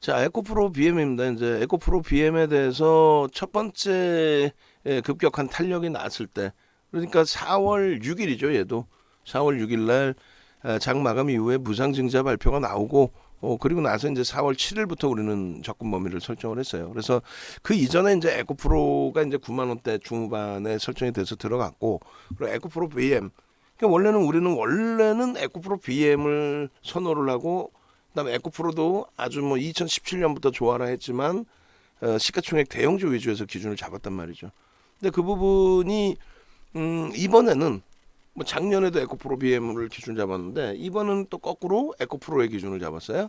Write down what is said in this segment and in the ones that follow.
자, 에코프로 BM입니다. 이제 에코프로 BM에 대해서 첫 번째 급격한 탄력이 났을 때, 그러니까 4월 6일이죠. 얘도 4월 6일 날 장 마감 이후에 무상증자 발표가 나오고, 그리고 나서 이제 4월 7일부터 우리는 접근 범위를 설정을 했어요. 그래서 그 이전에 이제 에코프로가 이제 9만 원대 중후반에 설정이 돼서 들어갔고, 그리고 에코프로 BM, 그러니까 원래는 에코프로 BM을 선호를 하고, 그다음에 에코프로도 아주 뭐 2017년부터 좋아라 했지만 시가총액 대형주 위주에서 기준을 잡았단 말이죠. 근데 그 부분이 이번에는 뭐 작년에도 에코프로 BM을 기준 잡았는데 이번은 또 거꾸로 에코프로의 기준을 잡았어요.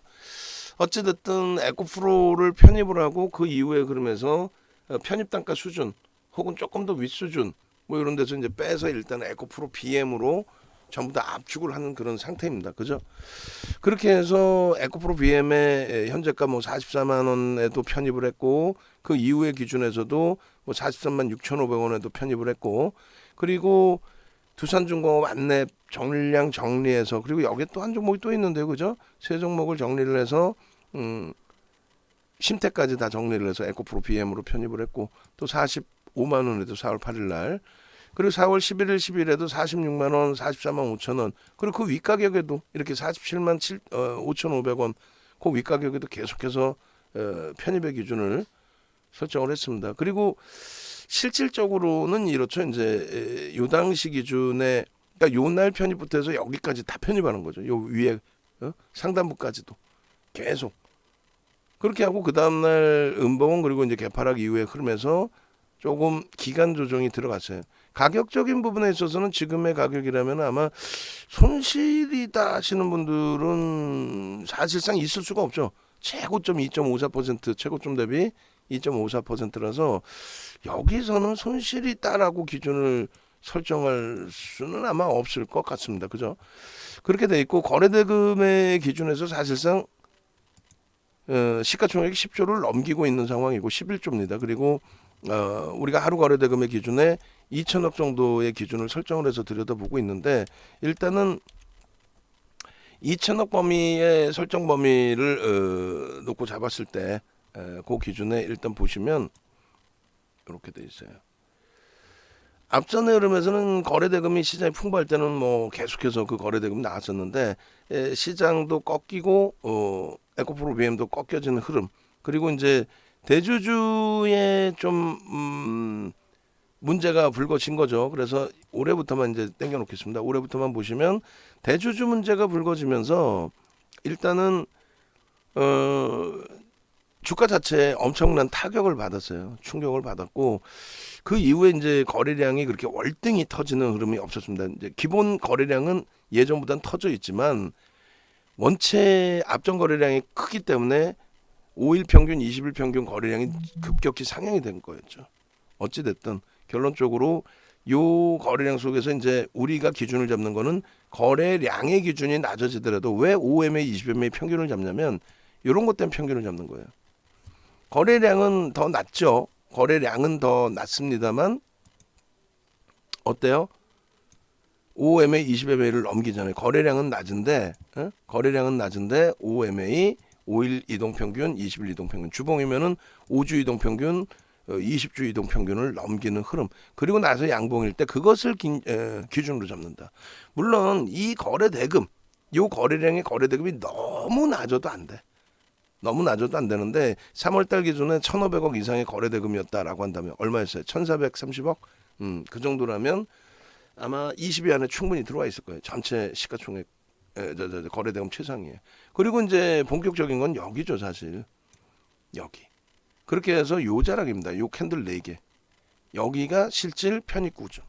어찌됐든 에코프로를 편입을 하고 그 이후에 그러면서 편입 단가 수준 혹은 조금 더 윗수준 뭐 이런 데서 이제 빼서 일단 에코프로 BM으로 전부 다 압축을 하는 그런 상태입니다. 그죠? 그렇게 해서 에코프로 BM의 현재가 뭐 44만 원에도 편입을 했고 그 이후의 기준에서도 뭐 43만 6,500원에도 편입을 했고 그리고 두산중공업 안랩 정리량 정리해서 그리고 여기에 또 한 종목이 또 있는데요. 그죠? 세 종목을 정리를 해서 심태까지 다 정리를 해서 에코프로 BM으로 편입을 했고 또 45만 원에도 4월 8일 날 그리고 4월 11일 10일에도 46만 원, 44만 5천 원 그리고 그 윗가격에도 이렇게 47만 5,500원 그 윗가격에도 계속해서 편입의 기준을 설정을 했습니다. 그리고 실질적으로는 이렇죠. 이제 요 당시 기준에 그러니까 요 날 편입부터 해서 여기까지 다 편입하는 거죠. 요 위에 상단부까지도 계속 그렇게 하고 그 다음날 음봉은 그리고 이제 개파락 이후에 흐르면서 조금 기간 조정이 들어갔어요. 가격적인 부분에 있어서는 지금의 가격이라면 아마 손실이다 하시는 분들은 사실상 있을 수가 없죠. 최고점 2.54% 최고점 대비 2.54%라서 여기서는 손실이 있다라고 기준을 설정할 수는 아마 없을 것 같습니다. 그죠? 그렇게 돼 있고 거래대금의 기준에서 사실상 시가총액 10조를 넘기고 있는 상황이고 11조입니다. 그리고 우리가 하루 거래대금의 기준에 2천억 정도의 기준을 설정을 해서 들여다보고 있는데 일단은 2천억 범위의 설정 범위를 놓고 잡았을 때 그 기준에 일단 보시면 이렇게 돼 있어요. 앞전의 흐름에서는 거래대금이 시장이 풍부할 때는 뭐 계속해서 그 거래대금이 나왔었는데 시장도 꺾이고 에코프로 BM도 꺾여지는 흐름 그리고 이제 대주주의 좀 문제가 불거진 거죠. 그래서 올해부터만 이제 땡겨놓겠습니다. 올해부터만 보시면 대주주 문제가 불거지면서 일단은 주가 자체에 엄청난 타격을 받았어요. 충격을 받았고 그 이후에 이제 거래량이 그렇게 월등히 터지는 흐름이 없었습니다. 이제 기본 거래량은 예전보다는 터져 있지만 원체 앞전 거래량이 크기 때문에 5일 평균, 20일 평균 거래량이 급격히 상향이 된 거였죠. 어찌 됐든 결론적으로 요 거래량 속에서 이제 우리가 기준을 잡는 거는 거래량의 기준이 낮아지더라도 왜 5MA, 20MA 평균을 잡냐면 이런 것 때문에 평균을 잡는 거예요. 거래량은 더 낮죠. 거래량은 더 낮습니다만 어때요? 5MA, 20MA를 넘기잖아요. 거래량은 낮은데 거래량은 낮은데 5MA, 5일 이동평균, 20일 이동평균 주봉이면은 5주 이동평균 20주 이동평균을 넘기는 흐름 그리고 나서 양봉일 때 그것을 기준으로 잡는다. 물론 이 거래대금 요 거래량의 거래대금이 너무 낮아도 안 돼. 너무 낮아도 안 되는데 3월달 기준에 1,500억 이상의 거래대금이었다라고 한다면 얼마였어요? 1,430억? 그 정도라면 아마 20위 안에 충분히 들어와 있을 거예요. 전체 시가총액 거래대금 최상위에. 그리고 이제 본격적인 건 여기죠 사실. 여기. 그렇게 해서 요 자락입니다. 요 캔들 4개. 여기가 실질 편입 구조.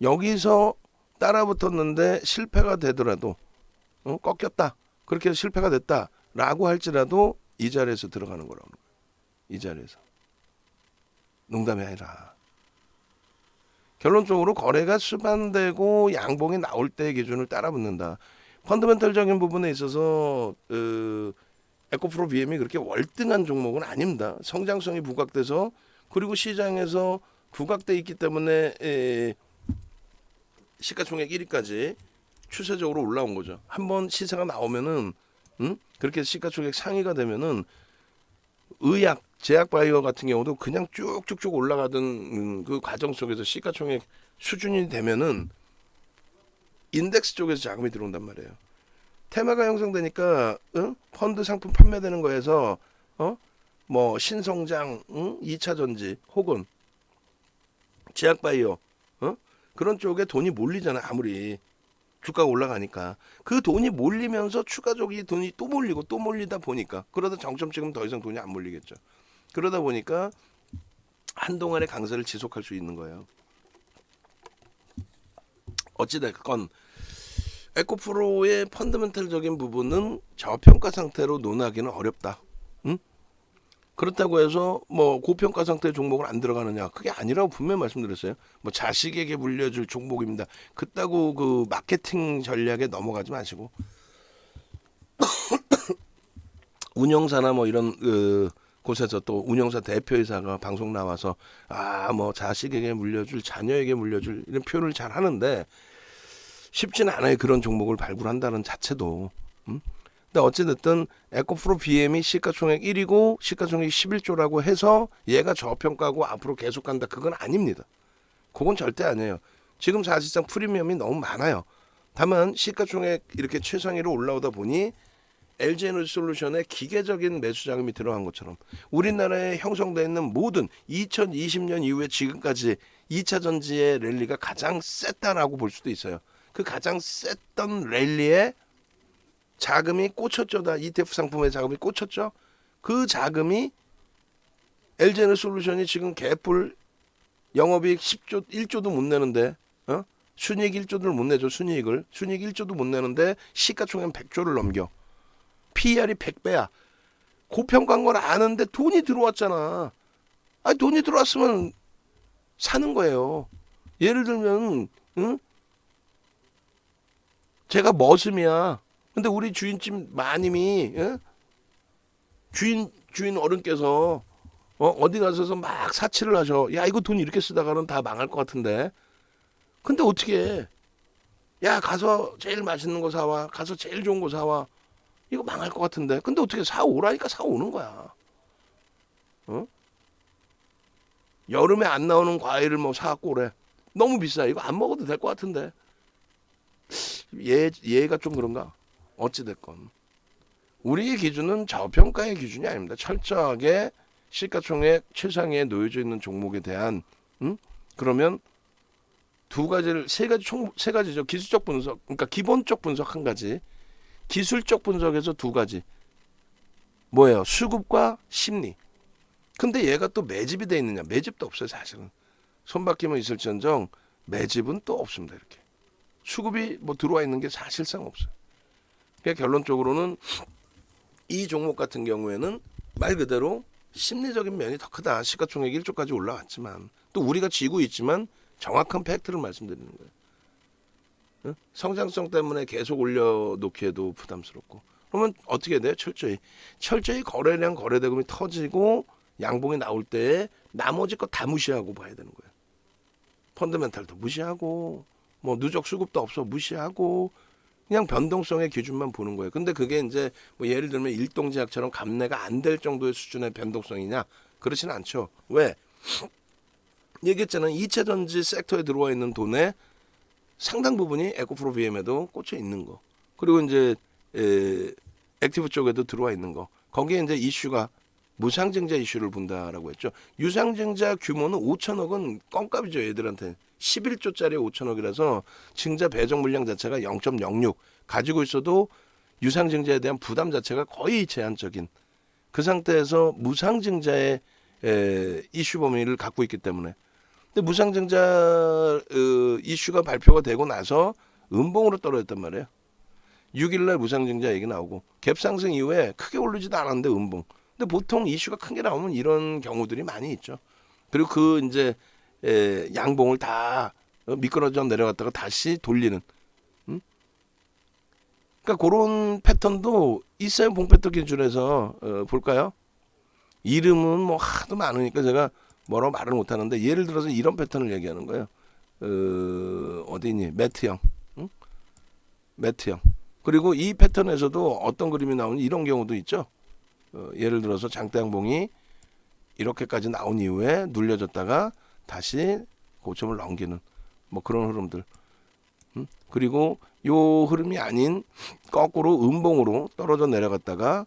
여기서 따라붙었는데 실패가 되더라도 꺾였다. 그렇게 해서 실패가 됐다라고 할지라도 이 자리에서 들어가는 거라고. 이 자리에서. 농담이 아니라. 결론적으로 거래가 수반되고 양봉이 나올 때의 기준을 따라붙는다. 펀더멘털적인 부분에 있어서 에코프로 BM이 그렇게 월등한 종목은 아닙니다. 성장성이 부각돼서 그리고 시장에서 부각돼 있기 때문에 시가총액 1위까지 추세적으로 올라온 거죠. 한번 시세가 나오면은 그렇게 시가총액 상위가 되면은 제약 바이오 같은 경우도 그냥 쭉쭉쭉 올라가던 그 과정 속에서 시가총액 수준이 되면은 인덱스 쪽에서 자금이 들어온단 말이에요. 테마가 형성되니까 펀드 상품 판매되는 거에서 뭐 신성장, 2차 전지 혹은 제약 바이오 그런 쪽에 돈이 몰리잖아. 아무리 주가가 올라가니까 그 돈이 몰리면서 추가적인 돈이 또 몰리고 또 몰리다 보니까 그러다 정점 찍으면 더 이상 돈이 안 몰리겠죠. 그러다 보니까 한동안의 강세를 지속할 수 있는 거예요. 어찌됐건 에코프로의 펀더멘탈적인 부분은 저평가 상태로 논하기는 어렵다. 그렇다고 해서 뭐 고평가 상태 종목을 안 들어가느냐, 그게 아니라고 분명히 말씀드렸어요. 뭐 자식에게 물려줄 종목입니다. 그따구 그 마케팅 전략에 넘어가지 마시고 운영사나 뭐 이런 곳에서 또 운영사 대표이사가 방송 나와서 뭐 자식에게 물려줄, 자녀에게 물려줄 이런 표현을 잘 하는데 쉽지는 않아요. 그런 종목을 발굴한다는 자체도. 근데 어찌됐든 에코프로 BM이 시가총액 1위고 시가총액 11조라고 해서 얘가 저평가고 앞으로 계속 간다, 그건 아닙니다. 그건 절대 아니에요. 지금 사실상 프리미엄이 너무 많아요. 다만 시가총액 이렇게 최상위로 올라오다 보니 LG에너지솔루션의 기계적인 매수 자금이 들어간 것처럼 우리나라에 형성되어 있는 모든 2020년 이후에 지금까지 2차 전지의 랠리가 가장 셌다라고 볼 수도 있어요. 그 가장 셌던 랠리에 자금이 꽂혔죠. 다 ETF 상품의 자금이 꽂혔죠. 그 자금이 LG에너지솔루션이 지금 개뿔 영업이익 10조 1조도 못 내는데 순이익 1조를 못 내죠. 순이익 1조도 못 내는데 시가총액 100조를 넘겨. PER이 100배야. 고평가인 걸 아는데 돈이 들어왔잖아. 돈이 들어왔으면 사는 거예요. 예를 들면 제가 머슴이야. 근데 우리 주인집 마님이 주인 어른께서 어디 가서 막 사치를 하셔. 야, 이거 돈 이렇게 쓰다가는 다 망할 것 같은데. 근데 어떻게 해? 야, 가서 제일 맛있는 거 사와. 가서 제일 좋은 거 사와. 이거 망할 것 같은데. 근데 어떻게 사오라니까 사오는 거야. 여름에 안 나오는 과일을 뭐 사갖고 오래. 너무 비싸. 이거 안 먹어도 될 것 같은데. 얘가 좀 그런가? 어찌됐건 우리의 기준은 저평가의 기준이 아닙니다. 철저하게 시가총액 최상위에 놓여져 있는 종목에 대한 그러면 세 가지죠. 기술적 분석, 그러니까 기본적 분석 한 가지, 기술적 분석에서 두 가지. 뭐예요? 수급과 심리. 근데 얘가 또 매집이 돼 있느냐? 매집도 없어요. 사실은 손바뀜은 있을지언정 매집은 또 없습니다. 이렇게 수급이 뭐 들어와 있는 게 사실상 없어요. 그러니까 결론적으로는 이 종목 같은 경우에는 말 그대로 심리적인 면이 더 크다. 시가총액 1조까지 올라왔지만 또 우리가 쥐고 있지만 정확한 팩트를 말씀드리는 거예요. 성장성 때문에 계속 올려놓기에도 부담스럽고. 그러면 어떻게 해야 돼요? 철저히 거래량 거래대금이 터지고 양봉이 나올 때 나머지 거 다 무시하고 봐야 되는 거예요. 펀더멘탈도 무시하고 뭐 누적 수급도 없어 무시하고 그냥 변동성의 기준만 보는 거예요. 근데 그게 이제 뭐 예를 들면 일동제약처럼 감내가 안 될 정도의 수준의 변동성이냐? 그렇지는 않죠. 왜? 얘기했잖아요. 2차 전지 섹터에 들어와 있는 돈의 상당 부분이 에코프로 BM에도 꽂혀 있는 거. 그리고 이제 액티브 쪽에도 들어와 있는 거. 거기에 이제 이슈가 무상증자 이슈를 본다라고 했죠. 유상증자 규모는 5천억은 껌값이죠. 얘들한테. 11조짜리 5천억이라서 증자 배정 물량 자체가 0.06 가지고 있어도 유상증자에 대한 부담 자체가 거의 제한적인 그 상태에서 무상증자의 이슈 범위를 갖고 있기 때문에. 근데 무상증자 이슈가 발표가 되고 나서 음봉으로 떨어졌단 말이에요. 6일날 무상증자 얘기 나오고 갭 상승 이후에 크게 오르지도 않았는데 음봉. 근데 보통 이슈가 큰 게 나오면 이런 경우들이 많이 있죠. 그리고 그 이제 양봉을 다 미끄러져 내려갔다가 다시 돌리는. 그러니까 그런 패턴도 있어요. 봉패턴 기준에서 볼까요? 이름은 뭐 하도 많으니까 제가 뭐라고 말을 못하는데 예를 들어서 이런 패턴을 얘기하는 거예요. 어디 있니? 매트형. 매트형. 그리고 이 패턴에서도 어떤 그림이 나오는 이런 경우도 있죠. 예를 들어서 장대양봉이 이렇게까지 나온 이후에 눌려졌다가 다시 고점을 넘기는 뭐 그런 흐름들. 그리고 요 흐름이 아닌 거꾸로 음봉으로 떨어져 내려갔다가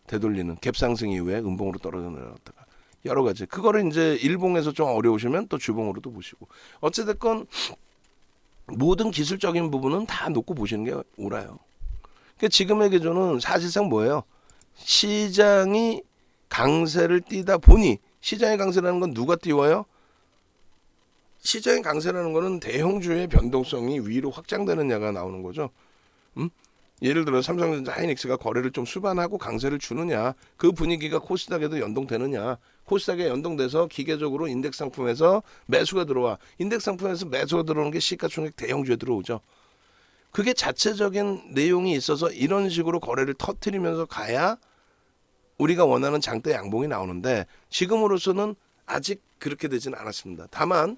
되돌리는 갭상승 이후에 음봉으로 떨어져 내려갔다가 여러 가지. 그거를 이제 일봉에서 좀 어려우시면 또 주봉으로도 보시고. 어찌됐건 모든 기술적인 부분은 다 놓고 보시는 게 옳아요. 그러니까 지금의 기조는 사실상 뭐예요? 시장이 강세를 띠다 보니, 시장의 강세라는 건 누가 띄워요? 시장의 강세라는 거는 대형주의 변동성이 위로 확장되느냐가 나오는 거죠. 예를 들어 삼성전자, 하이닉스가 거래를 좀 수반하고 강세를 주느냐, 그 분위기가 코스닥에도 연동되느냐, 코스닥에 연동돼서 기계적으로 인덱스 상품에서 매수가 들어와, 인덱스 상품에서 매수가 들어오는 게 시가총액 대형주에 들어오죠. 그게 자체적인 내용이 있어서 이런 식으로 거래를 터트리면서 가야 우리가 원하는 장대 양봉이 나오는데, 지금으로서는 아직 그렇게 되지는 않았습니다. 다만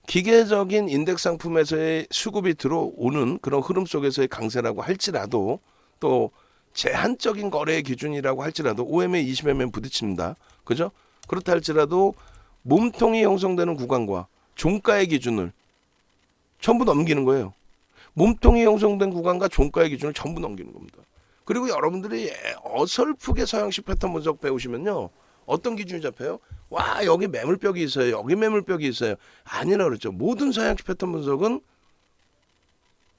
기계적인 인덱스 상품에서의 수급이 들어오는 그런 흐름 속에서의 강세라고 할지라도, 또 제한적인 거래의 기준이라고 할지라도 OMA, 20MA 부딪힙니다. 그죠? 그렇다 할지라도 몸통이 형성되는 구간과 종가의 기준을 전부 넘기는 거예요. 몸통이 형성된 구간과 종가의 기준을 전부 넘기는 겁니다. 그리고 여러분들이 어설프게 서양식 패턴 분석 배우시면요, 어떤 기준이 잡혀요? 와, 여기 매물벽이 있어요, 여기 매물벽이 있어요. 아니라 그랬죠. 모든 서양식 패턴 분석은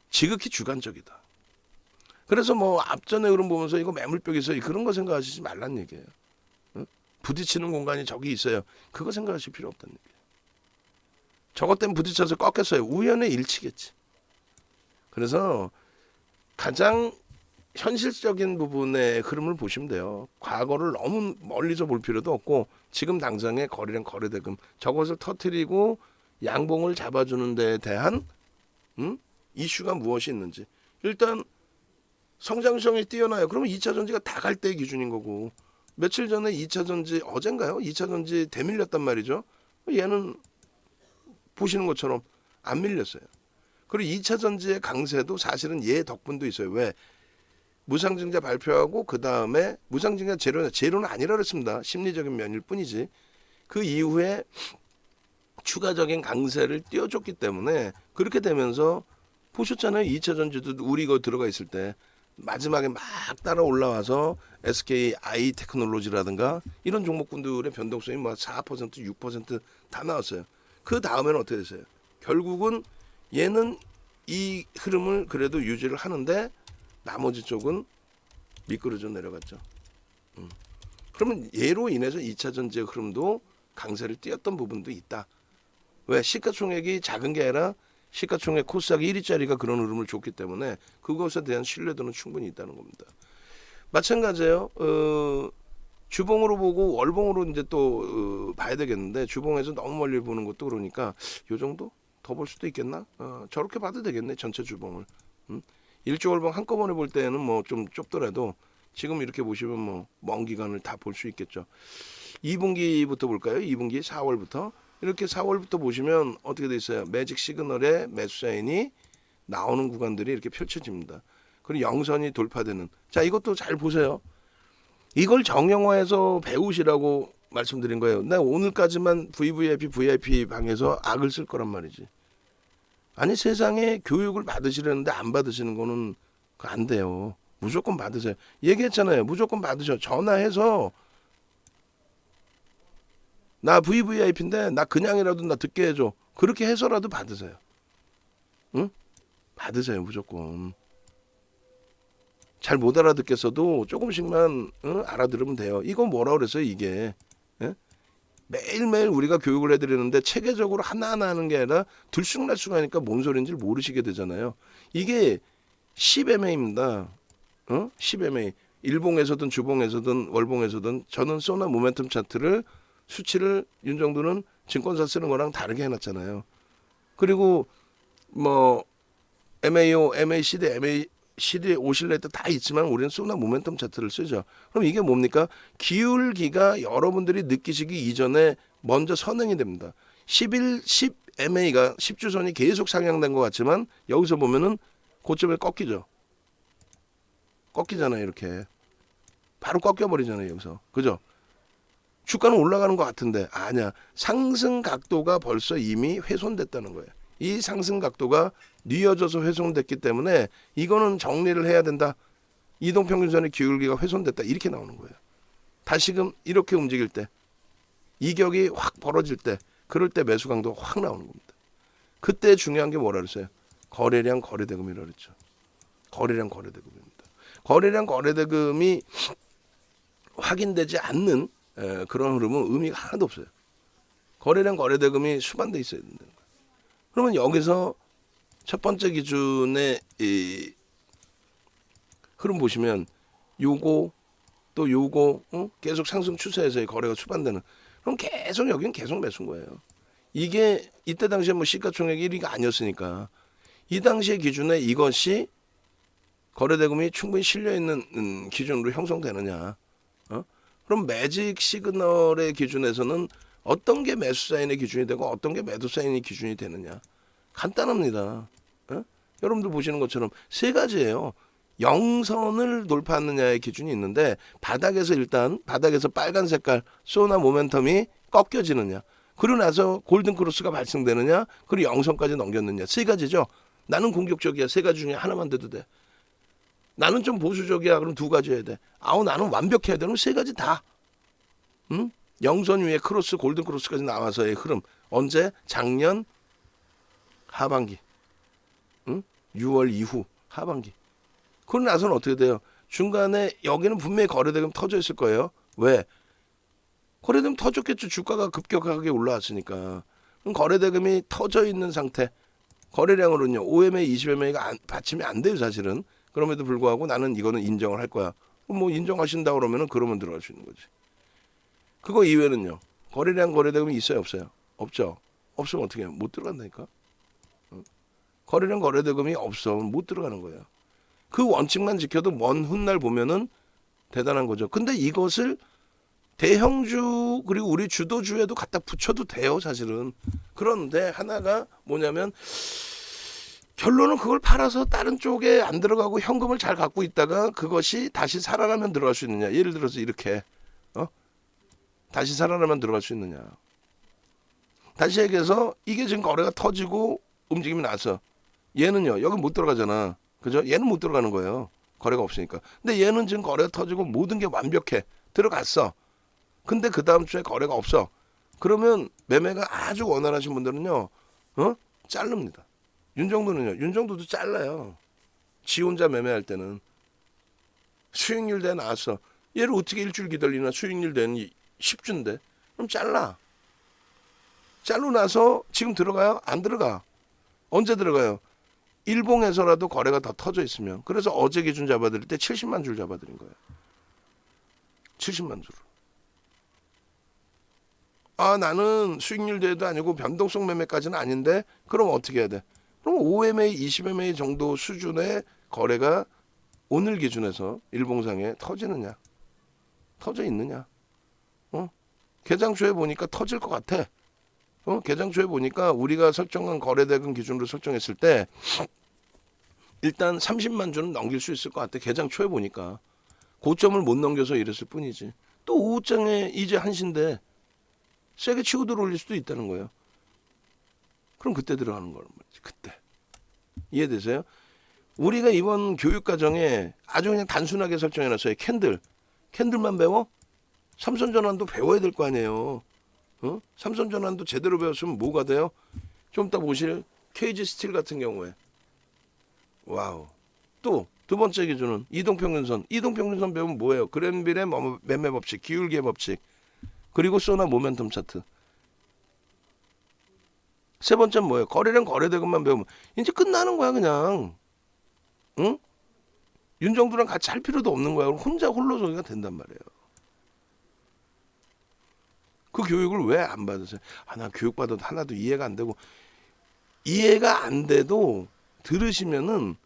지극히 주관적이다. 그래서 뭐 앞전에 흐름 보면서 이거 매물벽이 있어요, 그런 거 생각하시지 말란 얘기예요. 응? 부딪히는 공간이 저기 있어요, 그거 생각하실 필요 없다는 얘기예요. 저것 때문에 부딪혀서 꺾였어요, 우연의 일치겠지. 그래서 가장 현실적인 부분의 흐름을 보시면 돼요. 과거를 너무 멀리서 볼 필요도 없고, 지금 당장의 거래량 거래대금 저것을 터트리고 양봉을 잡아주는 데에 대한 이슈가 무엇이 있는지. 일단 성장성이 뛰어나요. 그러면 2차 전지가 다 갈 때의 기준인 거고, 며칠 전에 2차 전지, 어젠가요? 2차 전지 대밀렸단 말이죠. 얘는 보시는 것처럼 안 밀렸어요. 그리고 2차 전지의 강세도 사실은 얘 덕분도 있어요. 왜? 무상증자 발표하고 그 다음에 무상증자 제로는 아니라 그랬습니다. 심리적인 면일 뿐이지. 그 이후에 추가적인 강세를 띄워줬기 때문에 그렇게 되면서 보셨잖아요. 2차 전지도 우리 이거 들어가 있을 때 마지막에 막 따라 올라와서 SK I 테크놀로지라든가 이런 종목군들의 변동성이 뭐 4%, 6% 나왔어요. 그 다음에는 어떻게 됐어요? 결국은 얘는 이 흐름을 그래도 유지를 하는데 나머지 쪽은 미끄러져 내려갔죠. 그러면 얘로 인해서 2차 전지의 흐름도 강세를 띄었던 부분도 있다. 왜? 시가총액이 작은 게 아니라 시가총액 코스닥 1위짜리가 그런 흐름을 줬기 때문에 그것에 대한 신뢰도는 충분히 있다는 겁니다. 마찬가지예요. 주봉으로 보고 월봉으로 이제 또 봐야 되겠는데, 주봉에서 너무 멀리 보는 것도 그러니까 요 정도 더 볼 수도 있겠나? 저렇게 봐도 되겠네, 전체 주봉을. 일조월봉 한꺼번에 볼 때는 뭐 좀 좁더라도 지금 이렇게 보시면 뭐 먼 기간을 다 볼 수 있겠죠. 2분기부터 볼까요? 2분기 4월부터. 이렇게 4월부터 보시면 어떻게 돼 있어요? 매직 시그널의 매수 사인이 나오는 구간들이 이렇게 펼쳐집니다. 그리고 영선이 돌파되는. 자, 이것도 잘 보세요. 이걸 정형화해서 배우시라고 말씀드린 거예요. 나 오늘까지만 VIP 방에서 악을 쓸 거란 말이지. 아니, 세상에 교육을 받으시려는데 안 받으시는 거는 안 돼요. 무조건 받으세요. 얘기했잖아요. 무조건 받으셔. 전화해서 나 VVIP인데 나 그냥이라도 나 듣게 해줘. 그렇게 해서라도 받으세요. 응? 받으세요. 무조건. 잘 못 알아듣겠어도 조금씩만 알아들으면 돼요. 이거 뭐라 그랬어요, 이게. 예? 매일매일 우리가 교육을 해드리는데 체계적으로 하나하나 하는 게 아니라 들쑥날쑥 하니까 뭔 소리인지 모르시게 되잖아요. 이게 10MA입니다. 10MA. 일봉에서든 주봉에서든 월봉에서든 저는 소나 모멘텀 차트를 수치를 윤정도는 증권사 쓰는 거랑 다르게 해놨잖아요. 그리고 뭐 MAO, MACD, MACD 오실레이터 다 있지만 우리는 소나 모멘텀 차트를 쓰죠. 그럼 이게 뭡니까? 기울기가 여러분들이 느끼시기 이전에 먼저 선행이 됩니다. 10MA가 10주선이 계속 상향된 것 같지만 여기서 보면은 고점에 꺾이죠. 꺾이잖아요. 이렇게 바로 꺾여버리잖아요. 여기서. 그죠? 주가는 올라가는 것 같은데 아니야. 상승 각도가 벌써 이미 훼손됐다는 거예요. 이 상승 각도가 뉘어져서 훼손됐기 때문에 이거는 정리를 해야 된다. 이동평균선의 기울기가 훼손됐다. 이렇게 나오는 거예요. 다시금 이렇게 움직일 때 이격이 확 벌어질 때 그럴 때 매수 강도가 확 나오는 겁니다. 그때 중요한 게 뭐라 그랬어요? 거래량 거래대금이라고 그랬죠. 거래량 거래대금입니다. 거래량 거래대금이 확인되지 않는 그런 흐름은 의미가 하나도 없어요. 거래량 거래대금이 수반돼 있어야 된다는 거예요. 그러면 여기서 첫 번째 기준의 이 흐름 보시면 요거 또 요거 계속 상승 추세에서 거래가 수반되는 그럼 계속 여기는 계속 매수인 거예요. 이게 이때 당시에 뭐 시가총액 1위가 아니었으니까 이 당시의 기준에 이것이 거래대금이 충분히 실려있는 기준으로 형성되느냐. 그럼 매직 시그널의 기준에서는 어떤 게 매수 사인의 기준이 되고 어떤 게 매도 사인의 기준이 되느냐. 간단합니다. 여러분들 보시는 것처럼 세 가지예요. 영선을 돌파하느냐의 기준이 있는데 바닥에서 일단 바닥에서 빨간 색깔 쏘나 모멘텀이 꺾여지느냐. 그러고 나서 골든 크로스가 발생되느냐. 그리고 영선까지 넘겼느냐. 세 가지죠. 나는 공격적이야. 세 가지 중에 하나만 돼도 돼. 나는 좀 보수적이야. 그럼 두 가지 해야 돼. 아우 나는 완벽해야 돼. 그럼 세 가지 다. 영선 위에 크로스 골든 크로스까지 나와서의 흐름. 언제? 작년 하반기. 6월 이후 하반기. 그러고 나서는 어떻게 돼요? 중간에 여기는 분명히 거래대금 터져 있을 거예요. 왜? 거래대금 터졌겠죠. 주가가 급격하게 올라왔으니까. 그럼 거래대금이 터져 있는 상태. 거래량으로는요. OMA, 20MA가 받침이 안 돼요. 사실은. 그럼에도 불구하고 나는 이거는 인정을 할 거야. 뭐 인정하신다 그러면은 그러면 들어갈 수 있는 거지. 그거 이외에는요. 거래량 거래대금이 있어요? 없어요? 없죠. 없으면 어떻게 해요? 못 들어간다니까. 거래량 거래대금이 없으면 못 들어가는 거예요. 그 원칙만 지켜도 먼 훗날 보면은 대단한 거죠. 근데 이것을 대형주 그리고 우리 주도주에도 갖다 붙여도 돼요. 사실은. 그런데 하나가 뭐냐면 결론은 그걸 팔아서 다른 쪽에 안 들어가고 현금을 잘 갖고 있다가 그것이 다시 살아나면 들어갈 수 있느냐. 예를 들어서 이렇게 다시 살아나면 들어갈 수 있느냐. 다시 얘기해서 이게 지금 거래가 터지고 움직임이 나서 얘는요. 여기 못 들어가잖아. 그죠? 얘는 못 들어가는 거예요. 거래가 없으니까. 근데 얘는 지금 거래가 터지고 모든 게 완벽해. 들어갔어. 근데 그 다음 주에 거래가 없어. 그러면 매매가 아주 원활하신 분들은요. 자릅니다. 윤정도는요. 윤정도도 잘라요. 지 혼자 매매할 때는. 수익률 대 나왔어. 얘를 어떻게 일주일 기다리나 수익률 대는 10주인데. 그럼 잘라. 자르고 나서 지금 들어가요? 안 들어가. 언제 들어가요? 일봉에서라도 거래가 더 터져 있으면. 그래서 어제 기준 잡아드릴 때 70만 줄 잡아드린 거예요. 70만 줄. 아 나는 수익률 대도 아니고 변동성 매매까지는 아닌데 그럼 어떻게 해야 돼? 그럼 5MA, 20MA 정도 수준의 거래가 오늘 기준에서 일봉상에 터지느냐? 터져 있느냐? 개장초에 보니까 터질 것 같아. 개장초에 보니까 우리가 설정한 거래대금 기준으로 설정했을 때 일단 30만 주는 넘길 수 있을 것 같아. 개장초에 보니까. 고점을 못 넘겨서 이랬을 뿐이지. 또 오후장에 이제 1시인데 세게 치고 들어올릴 수도 있다는 거예요. 그럼 그때 들어가는 거란 말이지. 그때. 이해되세요? 우리가 이번 교육과정에 아주 그냥 단순하게 설정해놨어요. 캔들만 배워? 삼선전환도 배워야 될 거 아니에요. 삼선전환도 제대로 배웠으면 뭐가 돼요? 좀 이따 보실 KG 스틸 같은 경우에. 와우. 또 두 번째 기준은 이동평균선. 이동평균선 배우면 뭐예요? 그랜빌의 매매 법칙, 기울기의 법칙. 그리고 소나 모멘텀 차트. 세 번째는 뭐예요? 거래량 거래대금만 배우면 이제 끝나는 거야 그냥. 응? 윤정두랑 같이 할 필요도 없는 거야. 그럼 혼자 홀로서기가 된단 말이에요. 그 교육을 왜 안 받으세요? 나 교육받아도 하나도 이해가 안 되고. 이해가 안 돼도 들으시면은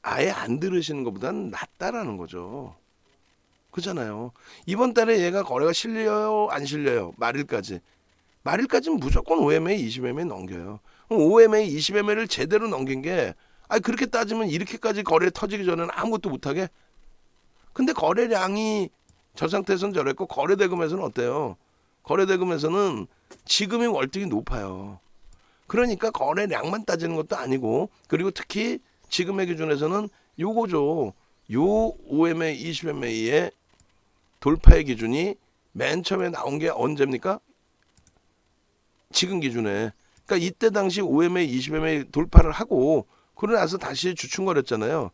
아예 안 들으시는 것보다는 낫다라는 거죠. 그렇잖아요. 이번 달에 얘가 거래가 실려요? 안 실려요? 말일까지. 말일까지는 무조건 OMA, 20MA 넘겨요. 그럼 OMA, 20MA를 제대로 넘긴 게 아니 그렇게 따지면 이렇게까지 거래 터지기 전에는 아무것도 못하게. 근데 거래량이 저 상태에서는 저랬고 거래대금에서는 어때요? 거래대금에서는 지금이 월등히 높아요. 그러니까 거래량만 따지는 것도 아니고, 그리고 특히 지금의 기준에서는 요거죠. 요 OMA 20MA의 돌파의 기준이 맨 처음에 나온 게 언제입니까? 지금 기준에. 그러니까 이때 당시 OMA 20MA 돌파를 하고 그러고 나서 다시 주춤거렸잖아요.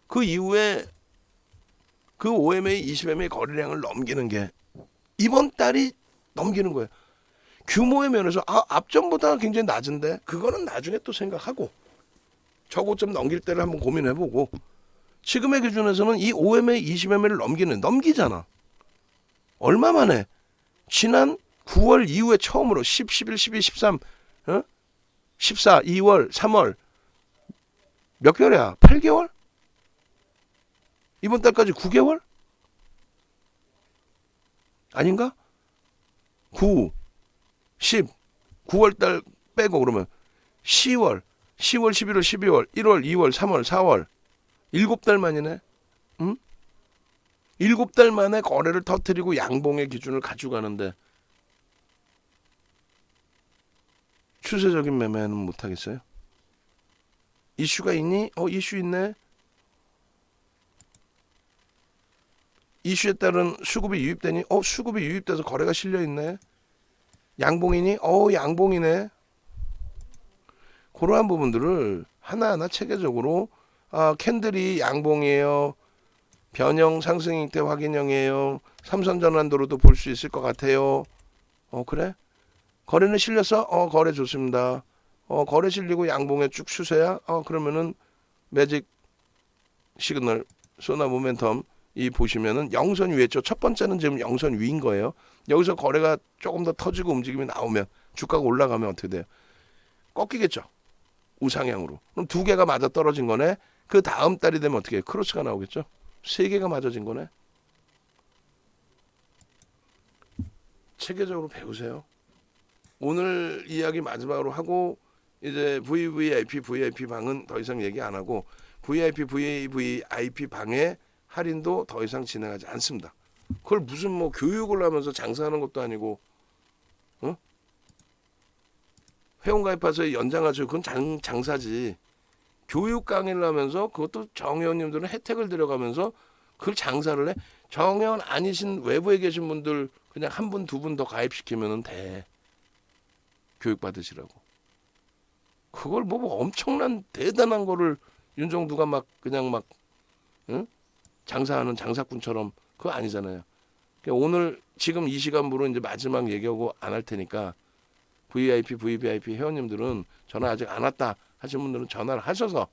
그 이후에 그 OMA 20MA 거래량을 넘기는 게 이번 달이 넘기는 거예요. 규모의 면에서 앞전보다 굉장히 낮은데 그거는 나중에 또 생각하고 저고점 넘길 때를 한번 고민해보고, 지금의 기준에서는 이 OMA 20MA를 넘기잖아. 얼마 만에? 지난 9월 이후에 처음으로 10, 11, 12, 13, 14, 2월, 3월 몇 개월이야? 8개월? 이번 달까지 9개월? 아닌가? 9, 10, 9월 달 빼고 그러면 10월, 10월, 11월, 12월, 1월, 2월, 3월, 4월 7달 만이네. 응? 7달 만에 거래를 터뜨리고 양봉의 기준을 가져가는데 추세적인 매매는 못하겠어요? 이슈가 있니? 이슈 있네. 이슈에 따른 수급이 유입되니? 수급이 유입돼서 거래가 실려있네. 양봉이니? 양봉이네. 그러한 부분들을 하나하나 체계적으로 캔들이 양봉이에요. 변형 상승 형태 확인형이에요. 삼선 전환도로도 볼 수 있을 것 같아요. 그래? 거래는 실렸어? 거래 좋습니다. 거래 실리고 양봉에 쭉 추세야? 그러면은 매직 시그널, 소나 모멘텀 이 보시면은 영선 위였죠. 첫 번째는 지금 영선 위인 거예요. 여기서 거래가 조금 더 터지고 움직임이 나오면 주가가 올라가면 어떻게 돼요? 꺾이겠죠. 우상향으로. 그럼 두 개가 맞아 떨어진 거네. 그 다음 달이 되면 어떻게 해요? 크로스가 나오겠죠. 세 개가 맞아진 거네. 체계적으로 배우세요. 오늘 이야기 마지막으로 하고 이제 VIP 방은 더 이상 얘기 안 하고 VIP 방에 할인도 더 이상 진행하지 않습니다. 그걸 무슨 뭐 교육을 하면서 장사하는 것도 아니고, 회원가입해서 연장하죠. 그건 장사지. 교육 강의를 하면서 그것도 정회원님들은 혜택을 들여가면서 그걸 장사를 해. 정회원 아니신 외부에 계신 분들 그냥 한 분, 두 분 더 가입시키면 돼. 교육 받으시라고. 그걸 뭐 엄청난 대단한 거를 윤정두가 막 그냥 막 장사하는 장사꾼처럼 그거 아니잖아요. 그러니까 오늘 지금 이 시간부로 이제 마지막 얘기하고 안 할 테니까 VVIP 회원님들은 전화 아직 안 왔다 하신 분들은 전화를 하셔서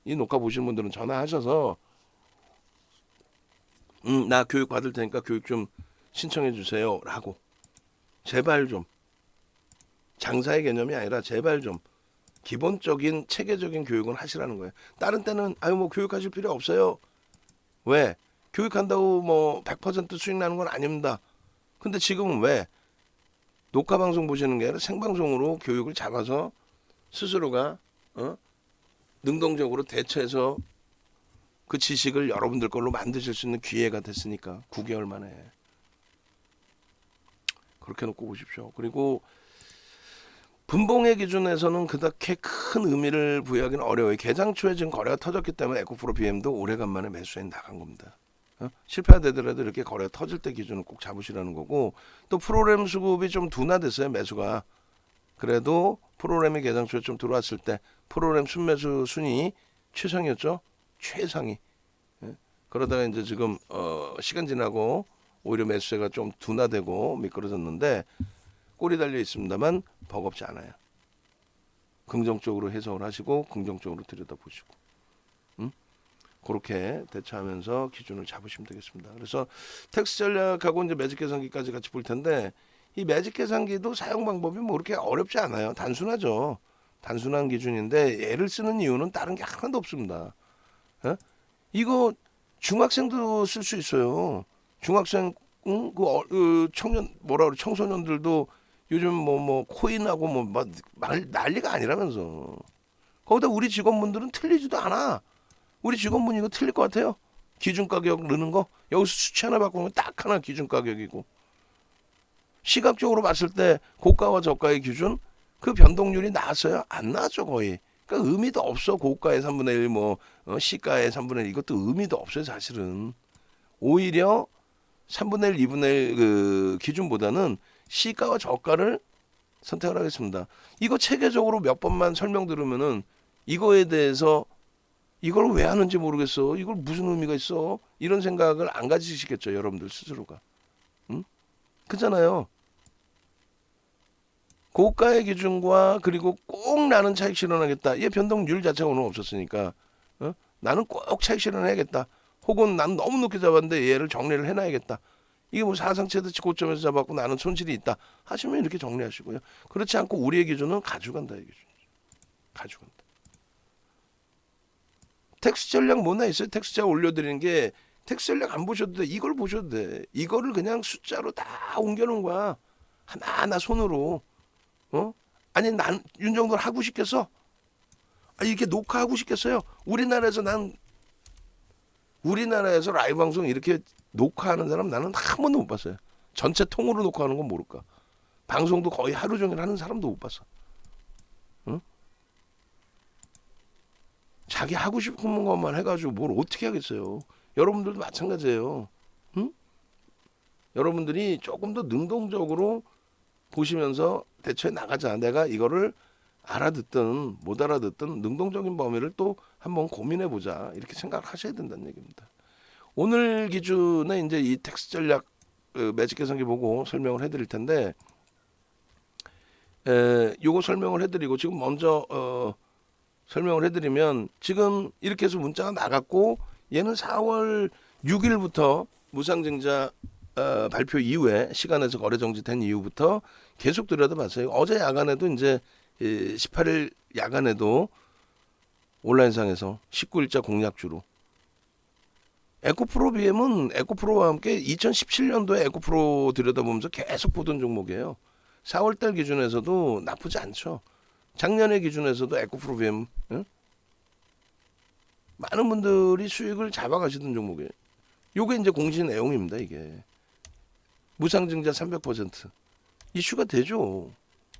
이 녹화 보시는 분들은 전화하셔서 나 교육 받을 테니까 교육 좀 신청해 주세요 라고 제발 좀, 장사의 개념이 아니라 제발 좀 기본적인 체계적인 교육은 하시라는 거예요. 다른 때는 뭐 교육하실 필요 없어요. 왜? 교육한다고 뭐 100% 수익 나는 건 아닙니다. 근데 지금은 왜? 녹화 방송 보시는 게 아니라 생방송으로 교육을 잡아서 스스로가 능동적으로 대처해서 그 지식을 여러분들 걸로 만드실 수 있는 기회가 됐으니까 9개월 만에 그렇게 놓고 보십시오. 그리고 분봉의 기준에서는 그렇게 큰 의미를 부여하기는 어려워요. 개장 초에 지금 거래가 터졌기 때문에 에코프로 BM도 오래간만에 매수에 나간 겁니다. 실패되더라도 이렇게 거래가 터질 때 기준을 꼭 잡으시라는 거고, 또 프로그램 수급이 좀 둔화됐어요. 매수가. 그래도 프로그램이 개장 초에 좀 들어왔을 때 프로그램 순매수 순위 최상이었죠. 최상위. 그러다가 이제 지금 시간 지나고 오히려 매수세가 좀 둔화되고 미끄러졌는데 꼬리 달려 있습니다만 버겁지 않아요. 긍정적으로 해석을 하시고 긍정적으로 들여다보시고 그렇게 대처하면서 기준을 잡으시면 되겠습니다. 그래서 텍스 전략하고 이제 매직 계산기까지 같이 볼 텐데, 이 매직 계산기도 사용 방법이 뭐 그렇게 어렵지 않아요. 단순하죠. 단순한 기준인데 얘를 쓰는 이유는 다른 게 하나도 없습니다. 이거 중학생도 쓸 수 있어요. 중학생 그 청년 뭐라 그래, 청소년들도 요즘 뭐 코인하고 뭐 난리가 아니라면서. 거기다 우리 직원분들은 틀리지도 않아. 우리 직원분 이거 틀릴 것 같아요? 기준 가격 넣는 거? 여기서 수치 하나 바꾸면 딱 하나 기준 가격이고. 시각적으로 봤을 때 고가와 저가의 기준 그 변동률이 나왔어요? 안 나왔죠 거의. 그러니까 의미도 없어. 고가의 3분의 1 뭐 시가의 3분의 1 이것도 의미도 없어요 사실은. 오히려 3분의 1, 2분의 1 그 기준보다는 시가와 저가를 선택을 하겠습니다. 이거 체계적으로 몇 번만 설명 들으면은 이거에 대해서 이걸 왜 하는지 모르겠어. 이걸 무슨 의미가 있어? 이런 생각을 안 가지시겠죠 여러분들 스스로가. 응? 그잖아요. 고가의 기준과 그리고 꼭 나는 차익 실현하겠다. 얘 변동률 자체가 오늘 없었으니까 나는 꼭 차익 실현해야겠다. 혹은 난 너무 높게 잡았는데 얘를 정리를 해놔야겠다. 이게 뭐 사상체대치 고점에서 잡았고 나는 손실이 있다 하시면 이렇게 정리하시고요. 그렇지 않고 우리의 기준은 가져간다 이 기준. 가져간다. 텍스 전략 뭐나 있어요? 텍스자 올려드리는 게 텍스 전략 안 보셔도 돼. 이걸 보셔도 돼. 이거를 그냥 숫자로 다 옮겨놓은 거야. 하나하나 손으로. 아니 난 윤정도를 하고 싶겠어? 아니 이렇게 녹화하고 싶겠어요? 우리나라에서 라이브 방송 이렇게 녹화하는 사람 나는 한 번도 못 봤어요. 전체 통으로 녹화하는 건 모를까. 방송도 거의 하루 종일 하는 사람도 못 봤어. 응? 자기 하고 싶은 것만 해가지고 뭘 어떻게 하겠어요. 여러분들도 마찬가지예요. 응? 여러분들이 조금 더 능동적으로 보시면서 대처해 나가자. 내가 이거를 알아듣든 못 알아듣든 능동적인 범위를 또 한번 고민해 보자. 이렇게 생각하셔야 된다는 얘기입니다. 오늘 기준에 이제 이 텍스 전략 매직 계산기 보고 설명을 해드릴 텐데, 요거 설명을 해드리고 지금 먼저 설명을 해드리면 지금 이렇게 해서 문자가 나갔고 얘는 4월 6일부터 무상증자 발표 이후에 시간에서 거래 정지된 이후부터 계속 들여다봤어요. 어제 야간에도 이제 18일 야간에도 온라인상에서 19일자 공략주로 에코프로 BM은 에코프로와 함께 2017년도에 에코프로 들여다보면서 계속 보던 종목이에요. 4월달 기준에서도 나쁘지 않죠. 작년의 기준에서도 에코프로 BM 많은 분들이 수익을 잡아가시던 종목이에요. 요게 이제 공시 내용입니다. 이게 무상증자 300% 이슈가 되죠.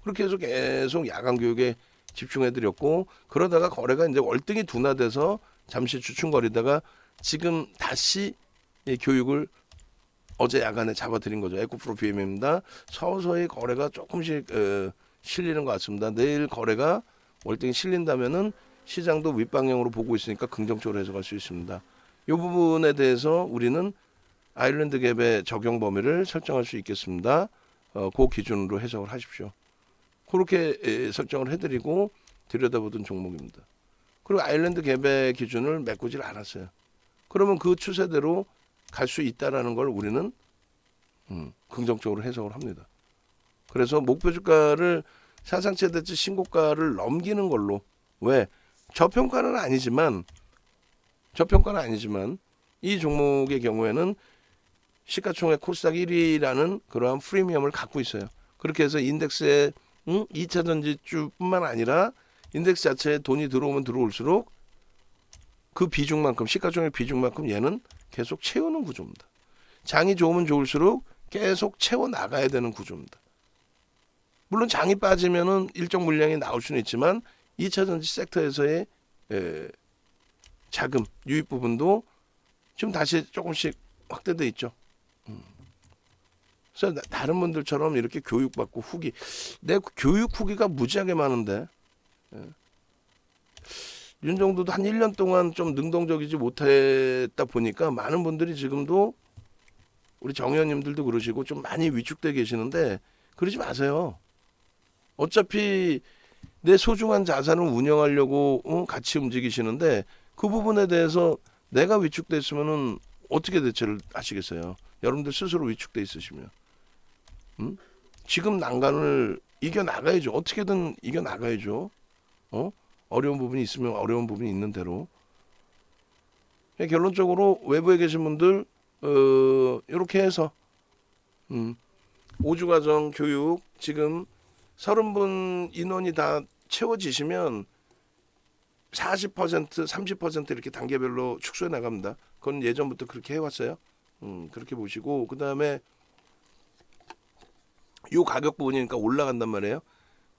그렇게 해서 계속 야간 교육에 집중해드렸고 그러다가 거래가 이제 월등히 둔화돼서 잠시 주춤거리다가 지금 다시 이 교육을 어제 야간에 잡아드린 거죠. 에코프로 BM입니다. 서서히 거래가 조금씩 실리는 것 같습니다. 내일 거래가 월등히 실린다면은 시장도 윗방향으로 보고 있으니까 긍정적으로 해석할 수 있습니다. 이 부분에 대해서 우리는 아일랜드 갭의 적용 범위를 설정할 수 있겠습니다. 그 기준으로 해석을 하십시오. 그렇게 설정을 해드리고 들여다보던 종목입니다. 그리고 아일랜드 갭의 기준을 메꾸질 않았어요. 그러면 그 추세대로 갈 수 있다라는 걸 우리는 긍정적으로 해석을 합니다. 그래서 목표 주가를 사상 최대치 신고가를 넘기는 걸로 왜 저평가는 아니지만 이 종목의 경우에는 시가총액 코스닥 1위라는 그러한 프리미엄을 갖고 있어요. 그렇게 해서 인덱스에 2차 전지주뿐만 아니라 인덱스 자체에 돈이 들어오면 들어올수록 그 비중만큼 시가총액 비중만큼 얘는 계속 채우는 구조입니다. 장이 좋으면 좋을수록 계속 채워 나가야 되는 구조입니다. 물론 장이 빠지면은 일정 물량이 나올 수는 있지만 2차 전지 섹터에서의 자금 유입 부분도 지금 다시 조금씩 확대돼 있죠. 그래서 다른 분들처럼 이렇게 교육받고 후기 내 교육 후기가 무지하게 많은데 윤정도도 한 1년 동안 좀 능동적이지 못했다 보니까 많은 분들이 지금도 우리 정 의원님들도 그러시고 좀 많이 위축돼 계시는데 그러지 마세요. 어차피 내 소중한 자산을 운영하려고 같이 움직이시는데 그 부분에 대해서 내가 위축돼 있으면은 어떻게 대처를 하시겠어요? 여러분들 스스로 위축돼 있으시면 지금 난간을 이겨 나가야죠. 어떻게든 이겨 나가야죠. 어려운 부분이 있으면 어려운 부분이 있는 대로. 결론적으로 외부에 계신 분들 이렇게 해서 5주 과정 교육 지금 30분 인원이 다 채워지시면 40%, 30% 이렇게 단계별로 축소해 나갑니다. 그건 예전부터 그렇게 해왔어요. 그렇게 보시고 그 다음에 요 가격 부분이니까 올라간단 말이에요.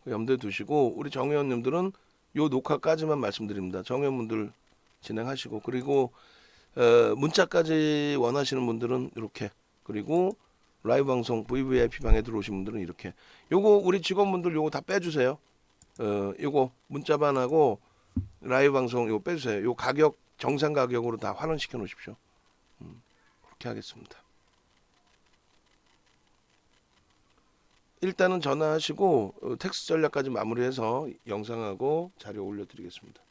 염두에 두시고 우리 정회원님들은 요 녹화까지만 말씀드립니다. 정회원분들 진행하시고 그리고 문자까지 원하시는 분들은 이렇게 그리고 라이브 방송 VVIP 방에 들어오신 분들은 이렇게 요거 우리 직원분들 요거 다 빼주세요. 요거 문자반하고 라이브 방송 요거 빼주세요. 요 가격 정상 가격으로 다 환원시켜 놓으십시오. 그렇게 하겠습니다. 일단은 전화하시고 텍스트 전략까지 마무리해서 영상하고 자료 올려드리겠습니다.